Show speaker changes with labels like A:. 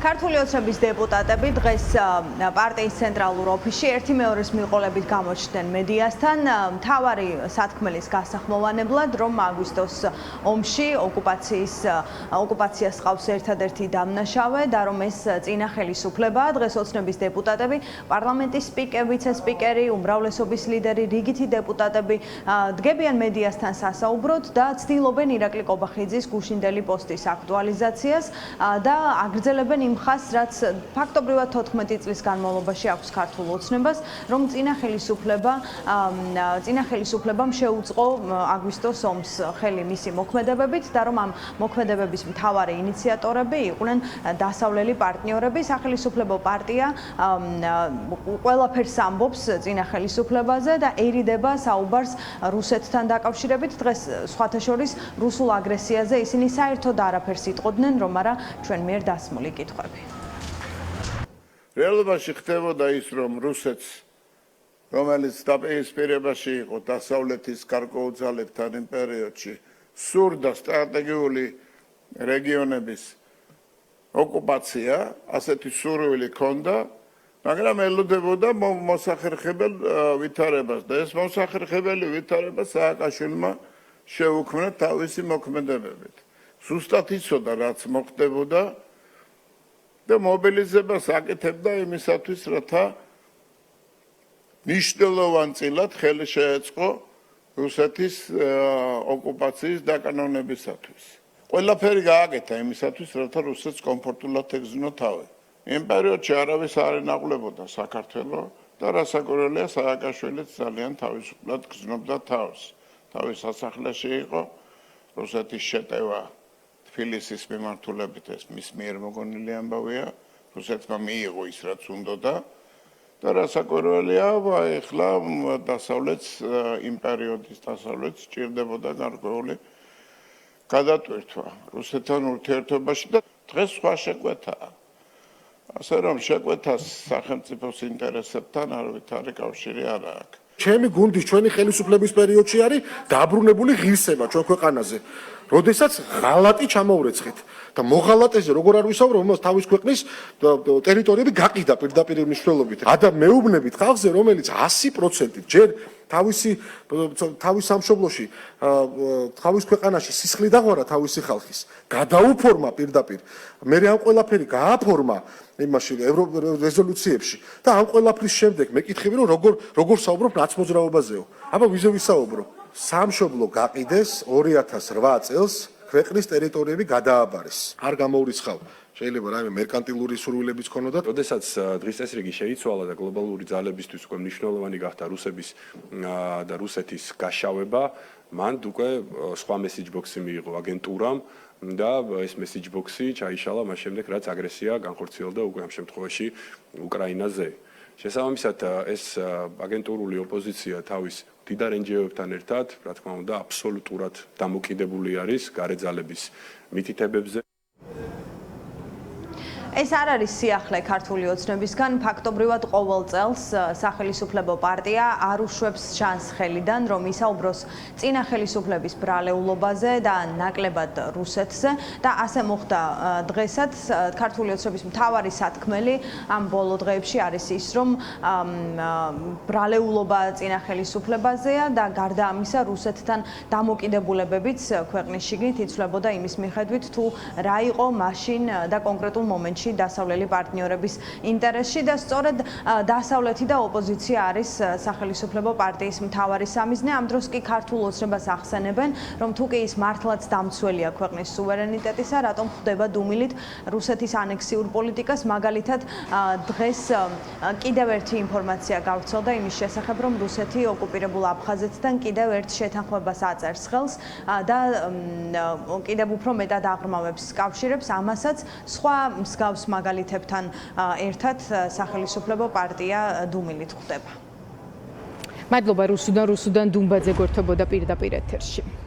A: ქართული ოცნების დეპუტატები დღეს პარტიის ცენტრალურ ოფისში ერთი მეორეს მიყოლებით გამოჩნდნენ მედიასთან მთავარი სათქმელის გასახმოვანებლად, რომ აგვისტოს ომში ოკუპაციას ყავს ერთადერთი დამნაშავე და რომ ეს წინა ხელისუფლებაა. დღეს ოცნების დეპუტატები, პარლამენტის ვიცე-სპიკერი, უმრავლესობის ლიდერი, რიგითი დეპუტატები დგებიან მედიასთან სასაუბროდ და ცდილობენ ირაკლი კობახიძის გუშინდელი პოსტის აქტუალიზაციას და აგრძელებენ იმ ხაზს, რაც ფაქტობრივად 14 წლის განმავლობაში აქვს ქართულ ოცნებას, რომ წინა ხელისუფლებამ შეუწყო აგვისტოს ომს ხელი მისი მოქმედებებით და რომ ამ მოქმედებების მთავარი ინიციატორები იყვნენ დასავლელი პარტნიორები. სახელისუფლებო პარტია ყველაფერს ამბობს წინა ხელისუფლებაზე და ერიდება საუბარს რუსეთთან დაკავშირებით. დღეს სხვათა შორის რუსულ აგრესიაზე ისინი საერთოდ არაფერს იტყოდნენ, რომ არა ჩვენ მიერ დასმული კითხვები.
B: რეალობაში ხდებოდა ის, რომ რუსეთს, რომელიც დაპირისპირებაში იყო დასავლეთის გარკვეულ ძალებთან იმ პერიოდში, სურდა სტრატეგიული რეგიონების ოკუპაცია, ასეთი სურვილი ჰქონდა, მაგრამ ელოდებოდა მოსახერხებელ ვითარებას და ეს მოსახერხებელი ვითარება სააკაშვილმა შეუქმნა თავისი მოქმედებებით. ზუსტად იცოდა, რაც მოხდებოდა და მობილიზებას აკეთებდა იმისათვის, რათა მნიშვნელოვანწილად ხელი შეეწყო რუსეთის ოკუპაციის დაკანონებისათვის. ყველაფერი გააკეთა იმისათვის, რათა რუსეთს კომფორტულად ეგზნო თავი. იმ პერიოდში არავის არ ენაღლებოდა საქართველო და რასაკვირველია, სააკაშვილიც ძალიან თავისუფლად გზნობდა თავს. თავის სასახლეში იყო, რუსეთის შეტევა თბილისის მიმართულებით ეს მის მიერ მოგონილი ამბავია, რუსეთმა მიიღო ის, რაც უნდოდა და რასაკვირველია, ეხლა დასავლეთს, იმ პერიოდის დასავლეთს ჭირდებოდა გარკვეული გადატვირთვა რუსეთთან ურთიერთობაში და დღეს სხვა შეკვეთაა. ასე რომ შეკვეთას სახელმწიფოს ინტერესებთან არავითარი კავშირი არ აქვს.
C: ჩემი გუნდის ჩვენი ხელისუფლების პერიოდში არის დაბრუნებული ღირსება ჩვენ ქვეყანაზე. როდესაც ღალატი ჩამოურეცხით და მოღალატეზე როგორ არ ვისაუბრო, რომ თავის ქვეყნის ტერიტორიები გაყიდა პირდაპირ მნიშვნელობით. მეუბნებით ხალხზე, რომელიც 100% ჯერ თავის სამშობლოში, თავის ქვეყანაში სისხლი დაღვარა თავისი ხალხის, გადაუფორმა პირდაპირ. მე ამ ყველაფერი გააფორმა იმაში რეზოლუციებში და ამ ყველაფრის შემდეგ მეკითხები, რომ როგორ საუბრობ ნაცმოძრაობაზეო. აბა ვიზე ვისაუბრო? სამშობლო გაყიდეს 2008 წელს ქვეყნის ტერიტორიები გადააბარეს. არ გამოურიცხავ. შეიძლება რაიმე მერკანტილური სურვილებიც ქონოდათ.
D: როდესაც დღის წესრიგი შეიცვალა და გლობალური ძალებისთვის უკვე მნიშვნელოვანი გახდა რუსების და რუსეთის გაშავება, მან უკვე სხვა მესიჯ ბოქსი მიიღო აგენტურამ და ეს მესიჯ ბოქსი ჩაიშალა მას შემდეგ, რაც აგრესია განხორციელდა უკვე ამ შემთხვევაში უკრაინაზე. შესაბამისად, ეს აგენტურული ოპოზიცია თავის მდიდარ NGO-ებთან ერთად, რა თქმა უნდა, აბსოლუტურად დამოკიდებული არის გარე ძალების მითითებებზე.
A: ეს არ არის სიახლე ქართული ოცნებისგან, ფაქტობრივად ყოველ წელს სახელისუფლებო პარტია არ უშვებს ჩანს ხელიდან, რომ ისაუბროს წინა ხელისუფლების ბრალეულობაზე და ნაკლებად რუსეთზე და ასე მოხდა დღესაც. ქართული ოცნების მთავარი სათქმელი ამ ბოლო დღეებში არის ის, რომ ბრალეულობა წინა ხელისუფლებაზეა და გარდა ამისა რუსეთთან დამოკიდებულებებიც ქვეყნის შიგნით იცვლებოდა იმის მიხედვით, თუ რა იყო მაშინ და კონკრეტულ მომენტში დასავლელი პარტნიორების ინტერესში და სწორედ დასავლეთი და ოპოზიცია არის სახელისუფლებო პარტიის მთავარი სამიზნე. ამ დროს კი ქართულ ოცნებას ახსენებენ, რომ თუ კი ის მართლაც დამცველია ქვეყნის სუვერენიტეტისა, რატომ ხდება დუმილით რუსეთის ანექსიურ პოლიტიკას. მაგალითად, დღეს კიდევ ერთი ინფორმაცია გავრცელდა იმის შესახებ, რომ რუსეთი ოკუპირებულ აფხაზეთთან კიდევ ერთ შეთანხმებას აწერს ხელს და კიდევ უფრო მეტად აღრმავებს კავშირებს ამასაც სხვა მსგავს მაგალითებთან ერთად სახელისუფლებო პარტია დუმილით ხვდება.
E: მადლობა რუსუდან დუმბაძე გვერდებოდა პირდაპირ ეთერში.